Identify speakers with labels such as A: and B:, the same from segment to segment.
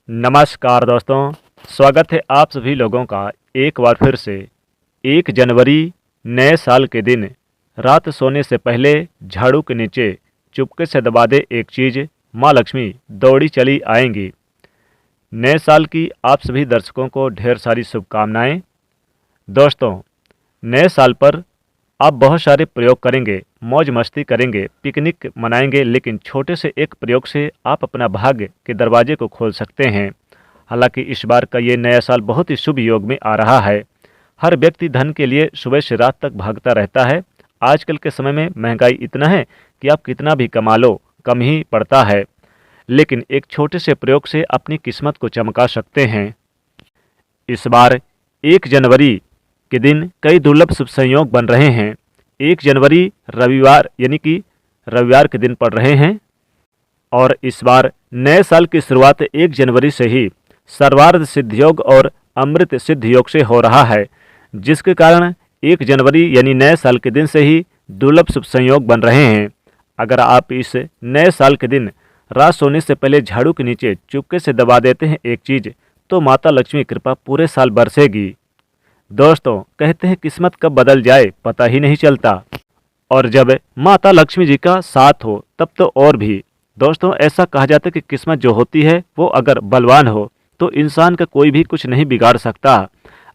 A: नमस्कार दोस्तों, स्वागत है आप सभी लोगों का एक बार फिर से। 1 जनवरी नए साल के दिन रात सोने से पहले झाड़ू के नीचे चुपके से दबा दे एक चीज़, माँ लक्ष्मी दौड़ी चली आएंगी। नए साल की आप सभी दर्शकों को ढेर सारी शुभकामनाएं। दोस्तों, नए साल पर आप बहुत सारे प्रयोग करेंगे, मौज मस्ती करेंगे, पिकनिक मनाएंगे, लेकिन छोटे से एक प्रयोग से आप अपना भाग्य के दरवाजे को खोल सकते हैं। हालांकि इस बार का ये नया साल बहुत ही शुभ योग में आ रहा है। हर व्यक्ति धन के लिए सुबह से रात तक भागता रहता है। आजकल के समय में महंगाई इतना है कि आप कितना भी कमा लो कम ही पड़ता है, लेकिन एक छोटे से प्रयोग से अपनी किस्मत को चमका सकते हैं। इस बार 1 जनवरी के दिन कई दुर्लभ शुभ संयोग बन रहे हैं। 1 जनवरी रविवार यानी कि रविवार के दिन पड़ रहे हैं और इस बार नए साल की शुरुआत 1 जनवरी से ही सर्वार्थ सिद्ध योग और अमृत सिद्ध योग से हो रहा है, जिसके कारण 1 जनवरी यानी नए साल के दिन से ही दुर्लभ शुभ संयोग बन रहे हैं। अगर आप इस नए साल के दिन रात सोने से पहले झाड़ू के नीचे चुपके से दबा देते हैं एक चीज़, तो माता लक्ष्मी कृपा पूरे साल बरसेगी। दोस्तों, कहते हैं किस्मत कब बदल जाए पता ही नहीं चलता, और जब माता लक्ष्मी जी का साथ हो तब तो और भी। दोस्तों, ऐसा कहा जाता है कि किस्मत जो होती है वो अगर बलवान हो तो इंसान का कोई भी कुछ नहीं बिगाड़ सकता।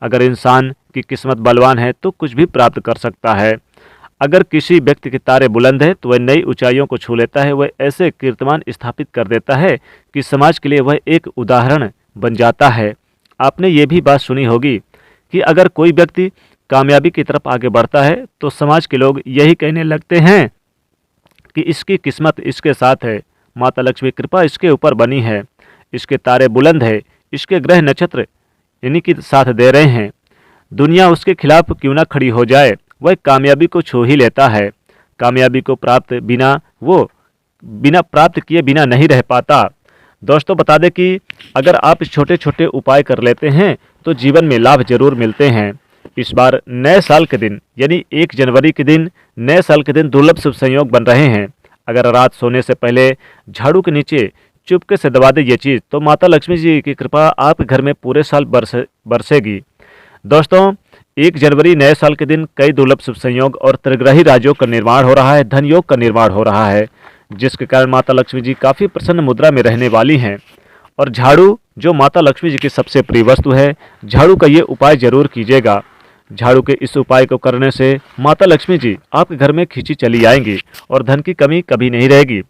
A: अगर इंसान की किस्मत बलवान है तो कुछ भी प्राप्त कर सकता है। अगर किसी व्यक्ति के तारे बुलंद है तो वह नई ऊंचाइयों को छू लेता है। वह ऐसे कीर्तिमान स्थापित कर देता है कि समाज के लिए वह एक उदाहरण बन जाता है। आपने ये भी बात सुनी होगी कि अगर कोई व्यक्ति कामयाबी की तरफ आगे बढ़ता है तो समाज के लोग यही कहने लगते हैं कि इसकी किस्मत इसके साथ है, माता लक्ष्मी कृपा इसके ऊपर बनी है, इसके तारे बुलंद है, इसके ग्रह नक्षत्र इन्हीं की साथ दे रहे हैं। दुनिया उसके खिलाफ क्यों ना खड़ी हो जाए, वह कामयाबी को छू ही लेता है। कामयाबी को बिना प्राप्त किए बिना नहीं रह पाता। दोस्तों, बता दें कि अगर आप छोटे छोटे उपाय कर लेते हैं तो जीवन में लाभ जरूर मिलते हैं। इस बार नए साल के दिन यानी 1 जनवरी के दिन नए साल के दिन दुर्लभ शुभ संयोग बन रहे हैं। अगर रात सोने से पहले झाड़ू के नीचे चुपके से दबा दे ये चीज़, तो माता लक्ष्मी जी की कृपा आपके घर में पूरे साल बरसेगी। दोस्तों, 1 जनवरी नए साल के दिन कई दुर्लभ शुभ संयोग और त्रिग्रही राजयोग का निर्माण हो रहा है, धन योग का निर्माण हो रहा है, जिसके कारण माता लक्ष्मी जी काफ़ी प्रसन्न मुद्रा में रहने वाली हैं। और झाड़ू जो माता लक्ष्मी जी की सबसे प्रिय वस्तु है, झाड़ू का ये उपाय जरूर कीजिएगा। झाड़ू के इस उपाय को करने से माता लक्ष्मी जी आपके घर में खींची चली आएंगी और धन की कमी कभी नहीं रहेगी।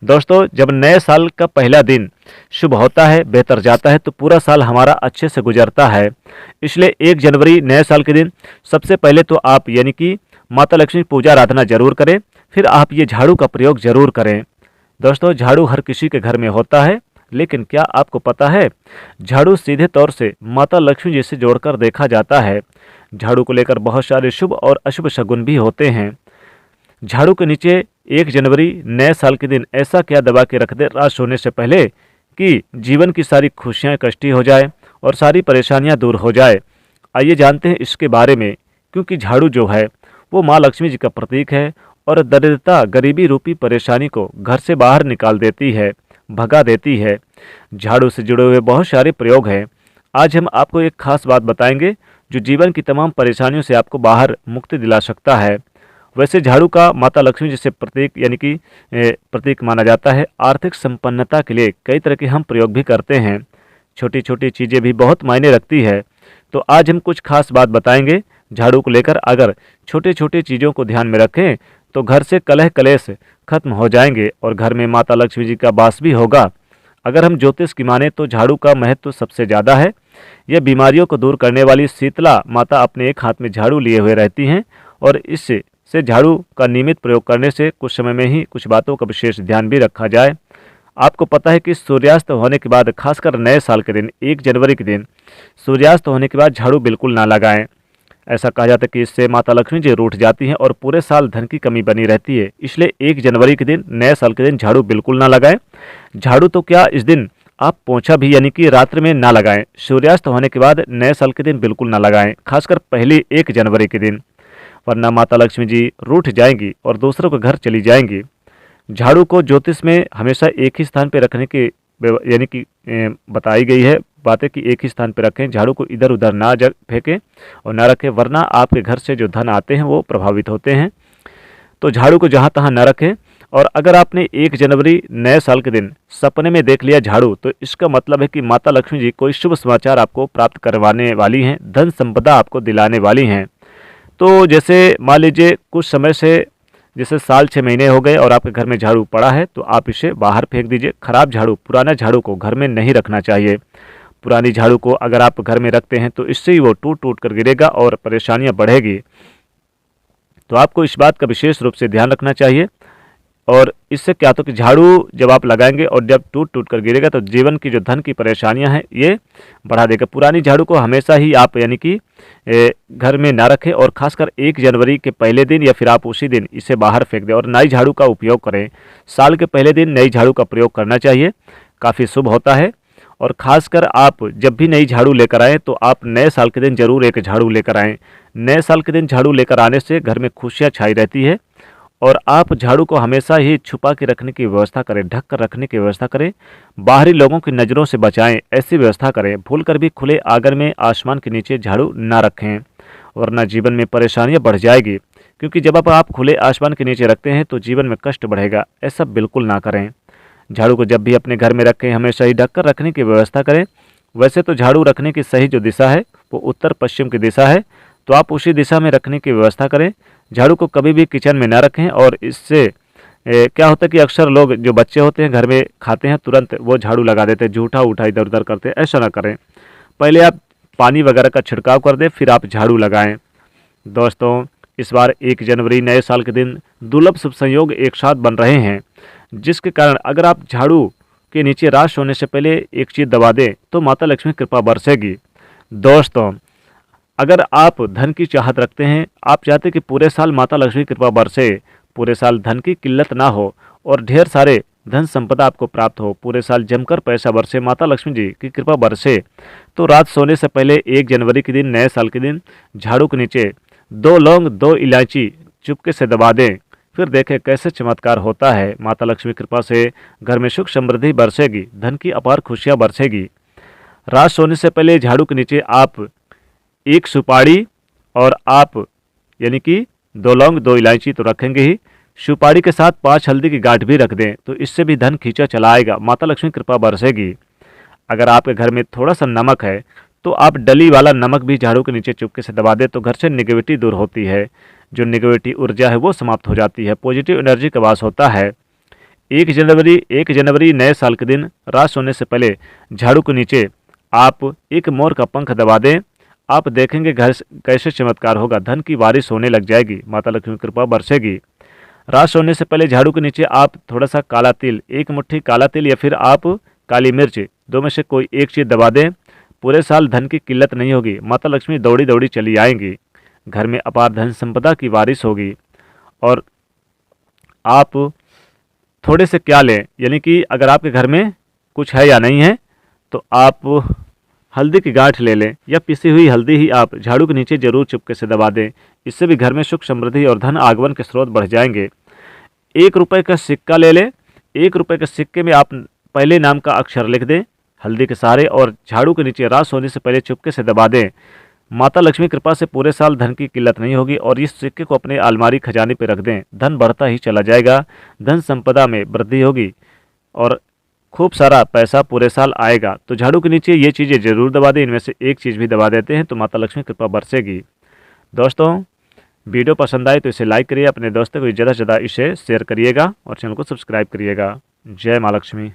A: दोस्तों, जब नए साल का पहला दिन शुभ होता है, बेहतर जाता है, तो पूरा साल हमारा अच्छे से गुजरता है। इसलिए 1 जनवरी नए साल के दिन सबसे पहले तो आप यानी कि माता लक्ष्मी पूजा आराधना जरूर करें, फिर आप ये झाड़ू का प्रयोग जरूर करें। दोस्तों, झाड़ू हर किसी के घर में होता है, लेकिन क्या आपको पता है झाड़ू सीधे तौर से माता लक्ष्मी जी से जोड़कर देखा जाता है। झाड़ू को लेकर बहुत सारे शुभ और अशुभ शगुन भी होते हैं। झाड़ू के नीचे 1 जनवरी नए साल के दिन ऐसा क्या दबा के रख दे रात सोने से पहले कि जीवन की सारी खुशियां इकट्ठी हो जाए और सारी परेशानियां दूर हो जाए। आइए जानते हैं इसके बारे में, क्योंकि झाड़ू जो है वो माँ लक्ष्मी जी का प्रतीक है और दरिद्रता गरीबी रूपी परेशानी को घर से बाहर निकाल देती है, भगा देती है। झाड़ू से जुड़े हुए बहुत सारे प्रयोग हैं। आज हम आपको एक खास बात बताएंगे जो जीवन की तमाम परेशानियों से आपको बाहर मुक्ति दिला सकता है। वैसे झाड़ू का माता लक्ष्मी जी से प्रतीक यानी कि प्रतीक माना जाता है। आर्थिक संपन्नता के लिए कई तरह के हम प्रयोग भी करते हैं। छोटी छोटी चीज़ें भी बहुत मायने रखती है। तो आज हम कुछ खास बात बताएंगे झाड़ू को लेकर। अगर छोटे छोटे चीज़ों को ध्यान में रखें तो घर से कलह कलेश खत्म हो जाएंगे और घर में माता लक्ष्मी जी का वास भी होगा। अगर हम ज्योतिष की माने तो झाड़ू का महत्व सबसे ज़्यादा है। यह बीमारियों को दूर करने वाली शीतला माता अपने एक हाथ में झाड़ू लिए हुए रहती हैं और इससे झाड़ू का नियमित प्रयोग करने से कुछ समय में ही कुछ बातों का विशेष ध्यान भी रखा जाए। आपको पता है कि सूर्यास्त होने के बाद, खासकर नए साल के दिन 1 जनवरी के दिन सूर्यास्त होने के बाद झाड़ू बिल्कुल ना लगाएं। ऐसा कहा जाता है कि इससे माता लक्ष्मी जी रूठ जाती हैं और पूरे साल धन की कमी बनी रहती है। इसलिए 1 जनवरी के दिन नए साल के दिन झाड़ू बिल्कुल ना लगाएं। झाड़ू तो क्या, इस दिन आप पोंछा भी यानी कि रात्रि में ना लगाएं। सूर्यास्त होने के बाद नए साल के दिन बिल्कुल ना लगाएं, खासकर पहली 1 जनवरी के दिन, वरना माता लक्ष्मी जी रूठ जाएंगी और दूसरों के घर चली जाएंगी। झाड़ू को ज्योतिष में हमेशा एक ही स्थान पर रखने की यानी कि बताई गई है बातें कि एक ही स्थान पर रखें, झाड़ू को इधर उधर ना फेंकें और ना रखें, वरना आपके घर से जो धन आते हैं वो प्रभावित होते हैं। तो झाड़ू को जहाँ तहाँ न रखें। और अगर आपने 1 जनवरी नए साल के दिन सपने में देख लिया झाड़ू, तो इसका मतलब है कि माता लक्ष्मी जी कोई शुभ समाचार आपको प्राप्त करवाने वाली हैं, धन संपदा आपको दिलाने वाली हैं। तो जैसे मान लीजिए कुछ समय से, जैसे साल 6 महीने हो गए और आपके घर में झाड़ू पड़ा है, तो आप इसे बाहर फेंक दीजिए। खराब झाड़ू, पुराना झाड़ू को घर में नहीं रखना चाहिए। पुरानी झाड़ू को अगर आप घर में रखते हैं तो इससे ही वो टूट टूट कर गिरेगा और परेशानियां बढ़ेगी। तो आपको इस बात का विशेष रूप से ध्यान रखना चाहिए। और इससे क्या होता है कि झाड़ू जब आप लगाएंगे और जब टूट टूट कर गिरेगा तो जीवन की जो धन की परेशानियां हैं ये बढ़ा देगा। पुरानी झाड़ू को हमेशा ही आप यानी कि घर में ना रखें, और खासकर 1 जनवरी के पहले दिन या फिर आप उसी दिन इसे बाहर फेंक दें और नई झाड़ू का उपयोग करें। साल के पहले दिन नई झाड़ू का प्रयोग करना चाहिए, काफ़ी शुभ होता है। और ख़ासकर आप जब भी नई झाड़ू लेकर आएँ तो आप नए साल के दिन ज़रूर एक झाड़ू लेकर आएँ। नए साल के दिन झाड़ू लेकर आने से घर में खुशियाँ छाई रहती है। और आप झाड़ू को हमेशा ही छुपा के रखने की व्यवस्था करें, ढक कर रखने की व्यवस्था करें, बाहरी लोगों की नज़रों से बचाएं, ऐसी व्यवस्था करें। भूल कर भी खुले आंगन में आसमान के नीचे झाड़ू ना रखें, वरना जीवन में परेशानियां बढ़ जाएगी। क्योंकि जब आप खुले आसमान के नीचे रखते हैं तो जीवन में कष्ट बढ़ेगा, ऐसा बिल्कुल ना करें। झाड़ू को जब भी अपने घर में रखें हमेशा ही ढक कर रखने की व्यवस्था करें। वैसे तो झाड़ू रखने की सही जो दिशा है वो उत्तर पश्चिम की दिशा है, तो आप उसी दिशा में रखने की व्यवस्था करें। झाड़ू को कभी भी किचन में ना रखें। और इससे क्या होता है कि अक्सर लोग जो बच्चे होते हैं घर में खाते हैं तुरंत वो झाड़ू लगा देते हैं, जूठा उठा इधर उधर करते हैं, ऐसा ना करें। पहले आप पानी वगैरह का छिड़काव कर दें, फिर आप झाड़ू लगाएं। दोस्तों, इस बार 1 जनवरी नए साल के दिन दुर्लभ शुभ संयोग एक साथ बन रहे हैं, जिसके कारण अगर आप झाड़ू के नीचे रात सोने से पहले एक चीज़ दबा दें तो माता लक्ष्मी कृपा बरसेगी। दोस्तों, अगर आप धन की चाहत रखते हैं, आप चाहते कि पूरे साल माता लक्ष्मी कृपा बरसे, पूरे साल धन की किल्लत ना हो और ढेर सारे धन संपदा आपको प्राप्त हो, पूरे साल जमकर पैसा बरसे, माता लक्ष्मी जी की कृपा बरसे, तो रात सोने से पहले 1 जनवरी के दिन नए साल के दिन झाड़ू के नीचे 2 लौंग 2 इलायची चुपके से दबा दें। फिर देखें कैसे चमत्कार होता है। माता लक्ष्मी कृपा से घर में सुख समृद्धि बरसेगी, धन की अपार खुशियाँ बरसेगी। रात सोने से पहले झाड़ू के नीचे आप 1 सुपारी और आप यानी कि 2 लौंग 2 इलायची तो रखेंगे ही, सुपारी के साथ 5 हल्दी की गांठ भी रख दें, तो इससे भी धन खींचा चला आएगा, माता लक्ष्मी कृपा बरसेगी। अगर आपके घर में थोड़ा सा नमक है तो आप डली वाला नमक भी झाड़ू के नीचे चुपके से दबा दें, तो घर से निगेटिविटी दूर होती है, जो निगेटिव ऊर्जा है वो समाप्त हो जाती है, पॉजिटिव एनर्जी का वास होता है। 1 जनवरी नए साल के दिन रात सोने से पहले झाड़ू के नीचे आप एक मोर का पंख दबा दें। आप देखेंगे घर कैसे चमत्कार होगा, धन की बारिश होने लग जाएगी, माता लक्ष्मी कृपा बरसेगी। रात सोने से पहले झाड़ू के नीचे आप थोड़ा सा काला तिल, 1 मुट्ठी काला तिल या फिर आप काली मिर्च, 2 में से कोई एक चीज़ दबा दें। पूरे साल धन की किल्लत नहीं होगी, माता लक्ष्मी दौड़ी दौड़ी चली आएंगी, घर में अपार धन संपदा की बारिश होगी। और आप थोड़े से क्या लें, यानी कि अगर आपके घर में कुछ है या नहीं है तो आप हल्दी की गांठ ले लें, या पिसी हुई हल्दी ही आप झाड़ू के नीचे जरूर चुपके से दबा दें। इससे भी घर में सुख समृद्धि और धन आगमन के स्रोत बढ़ जाएंगे। 1 रुपये का सिक्का ले लें, 1 रुपये के सिक्के में आप पहले नाम का अक्षर लिख दें हल्दी के सहारे और झाड़ू के नीचे रात सोने से पहले चुपके से दबा दें। माता लक्ष्मी कृपा से पूरे साल धन की किल्लत नहीं होगी। और इस सिक्के को अपने अलमारी खजाने पर रख दें, धन बढ़ता ही चला जाएगा, धन संपदा में वृद्धि होगी और खूब सारा पैसा पूरे साल आएगा। तो झाड़ू के नीचे ये चीज़ें जरूर दबा दें, इनमें से एक चीज़ भी दबा देते हैं तो माता लक्ष्मी कृपा बरसेगी। दोस्तों, वीडियो पसंद आए तो इसे लाइक करिए, अपने दोस्तों को ज़्यादा से ज़्यादा इसे शेयर करिएगा और चैनल को सब्सक्राइब करिएगा। जय माँ लक्ष्मी।